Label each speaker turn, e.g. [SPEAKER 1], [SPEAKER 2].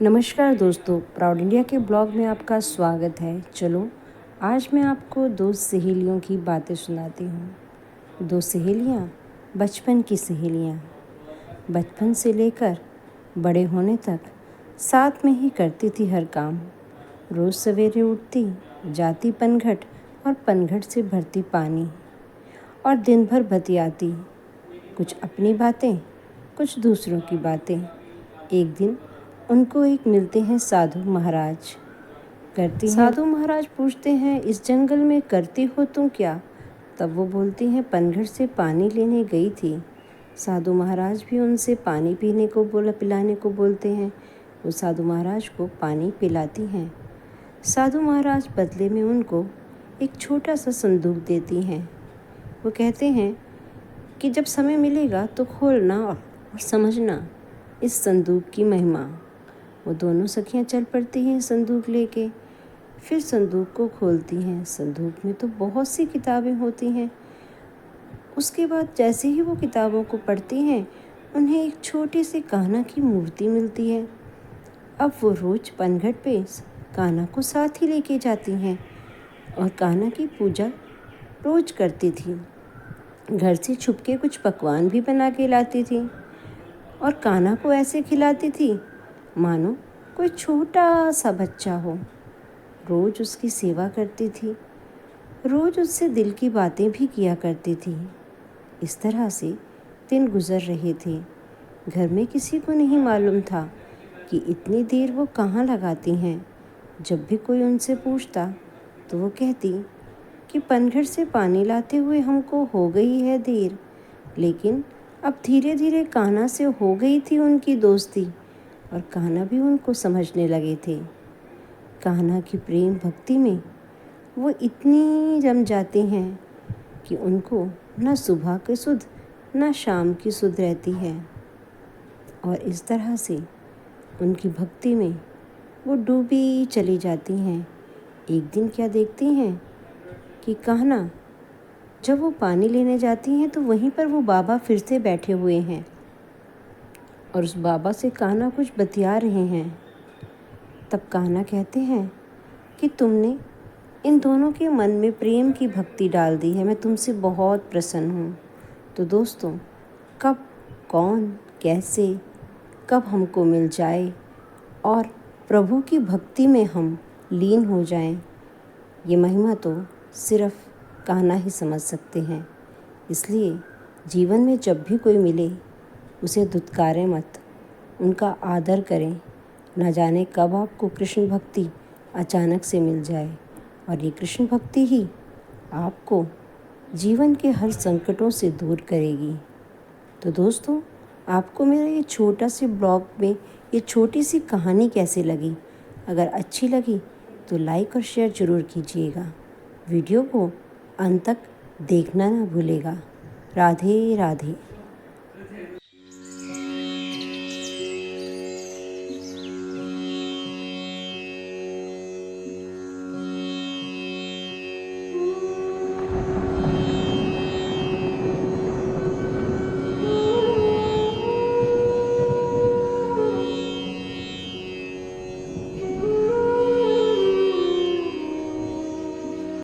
[SPEAKER 1] नमस्कार दोस्तों, proud India के ब्लॉग में आपका स्वागत है। चलो आज मैं आपको दो सहेलियों की बातें सुनाती हूँ। दो सहेलियाँ, बचपन की सहेलियाँ। बचपन से लेकर बड़े होने तक साथ में ही करती थी हर काम। रोज़ सवेरे उठती, जाती पनघट और पनघट से भरती पानी और दिन भर बतियाती, कुछ अपनी बातें, कुछ दूसरों की बातें। एक दिन उनको एक मिलते हैं साधु महाराज। साधु महाराज पूछते हैं, इस जंगल में करती हो तुम क्या? तब वो बोलती हैं, पनघट से पानी लेने गई थी। साधु महाराज भी उनसे पानी पिलाने को बोलते हैं। वो साधु महाराज को पानी पिलाती हैं। साधु महाराज बदले में उनको एक छोटा सा संदूक देती हैं। वो कहते हैं कि जब समय मिलेगा तो खोलना और समझना इस संदूक की महिमा। वो दोनों सखियां चल पड़ती हैं संदूक लेके। फिर संदूक को खोलती हैं। संदूक में तो बहुत सी किताबें होती हैं। उसके बाद जैसे ही वो किताबों को पढ़ती हैं, उन्हें एक छोटी सी कान्हा की मूर्ति मिलती है। अब वो रोज पनघट पे कान्हा को साथ ही लेके जाती हैं और कान्हा की पूजा रोज करती थी। घर से छुपके कुछ पकवान भी बना के लाती थी और कान्हा को ऐसे खिलाती थी मानो कोई छोटा सा बच्चा हो। रोज उसकी सेवा करती थी, रोज उससे दिल की बातें भी किया करती थी। इस तरह से दिन गुजर रहे थे। घर में किसी को नहीं मालूम था कि इतनी देर वो कहाँ लगाती हैं। जब भी कोई उनसे पूछता तो वो कहती कि पनघट से पानी लाते हुए हमको हो गई है देर। लेकिन अब धीरे धीरे कान्हा से हो गई थी उनकी दोस्ती और कान्हा भी उनको समझने लगे थे। कान्हा की प्रेम भक्ति में वो इतनी रम जाते हैं कि उनको न सुबह की सुध न शाम की सुध रहती है। और इस तरह से उनकी भक्ति में वो डूबी चली जाती हैं। एक दिन क्या देखती हैं कि कान्हा जब वो पानी लेने जाती हैं तो वहीं पर वो बाबा फिर से बैठे हुए हैं और उस बाबा से कान्हा कुछ बतिया रहे हैं। तब कान्हा कहते हैं कि तुमने इन दोनों के मन में प्रेम की भक्ति डाल दी है, मैं तुमसे बहुत प्रसन्न हूँ। तो दोस्तों, कब, कौन, कैसे, कब हमको मिल जाए और प्रभु की भक्ति में हम लीन हो जाएं, ये महिमा तो सिर्फ कान्हा ही समझ सकते हैं। इसलिए जीवन में जब भी कोई मिले उसे धुतकारें मत, उनका आदर करें। न जाने कब आपको कृष्ण भक्ति अचानक से मिल जाए और ये कृष्ण भक्ति ही आपको जीवन के हर संकटों से दूर करेगी। तो दोस्तों, आपको मेरा ये छोटा सी ब्लॉग में ये छोटी सी कहानी कैसी लगी? अगर अच्छी लगी तो लाइक और शेयर ज़रूर कीजिएगा। वीडियो को अंत तक देखना ना भूलेगा। राधे राधे।